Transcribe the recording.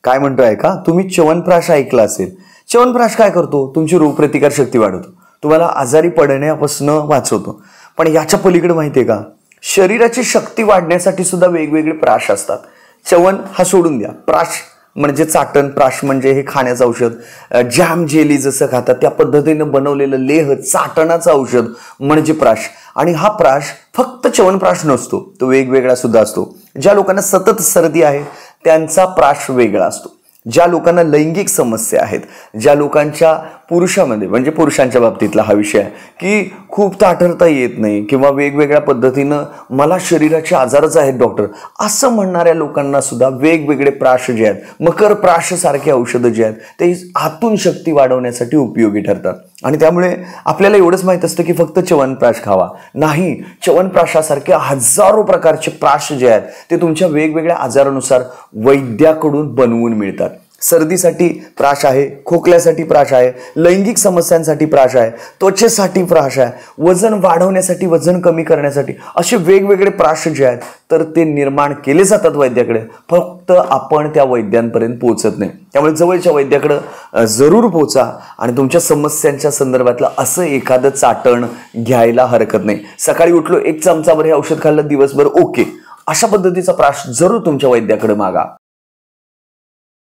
काय म्हणतोय का तुम्ही च्यवनप्राश ऐकला असेल. च्यवनप्राश काय करतो? तुमची रोगप्रतिकार शक्ती वाढवतो, तुम्हाला आजारी पडण्यापासून वाचवतो. पण याच्या पलीकडे माहितीये का, शरीराची शक्ती वाढण्यासाठी सुद्धा वेगवेगळे प्राश असतात. च्यवन हा सोडून द्या, प्राश म्हणजे चाटण, प्राश म्हणजे हे खाण्याचं औषध, जॅम जेली जसं खातात त्या पद्धतीनं बनवलेलं लेह चाटणाचं औषध म्हणजे प्राश. आणि हा प्राश फक्त च्यवनप्राश नसतो, तो वेगवेगळा सुद्धा असतो. ज्या लोकांना सतत सर्दी आहे त्यांचा प्राश वेगळा असतो. ज्या लोकांना लैंगिक समस्या आहेत, ज्या लोकांच्या पुरुषामध्ये म्हणजे पुरुषांच्या बाबतीतला हा विषय आहे की खूप ताठरता येत नाही किंवा वेगवेगळ्या पद्धतीनं मला शरीराचे आजारच आहेत डॉक्टर असं म्हणणाऱ्या लोकांना सुद्धा वेगवेगळे प्राश जे आहेत, मकर प्राश सारखे औषधं जे आहेत ते आतून शक्ती वाढवण्यासाठी उपयोगी ठरतात. आणि त्यामुळे आपल्याला एवढंच माहित असतं की फक्त च्यवनप्राश खावा, नाही, च्यवनप्राशासारखे हजारो प्रकारचे प्राश जे आहेत ते तुमच्या वेगवेगळ्या आजारानुसार वैद्याकडून बनवून मिळतात. सर्दीसाठी प्राश आहे, खोकल्यासाठी प्राश आहे, लैंगिक समस्यांसाठी प्राश आहे, त्वचेसाठी प्राश आहे, वजन वाढवण्यासाठी, वजन कमी करण्यासाठी असे वेगवेगळे प्राश जे आहेत तर ते निर्माण केले जातात वैद्याकडे. फक्त आपण त्या वैद्यांपर्यंत पोहोचत नाही. त्यामुळे जवळच्या वैद्याकडे जरूर पोहोचा आणि तुमच्या समस्यांच्या संदर्भातलं असं एखादं चाटण घ्यायला हरकत नाही. सकाळी उठलो 1 चमचाभर हे औषध खाल्लं दिवसभर ओके, अशा पद्धतीचा प्राश जरूर तुमच्या वैद्याकडे मागा.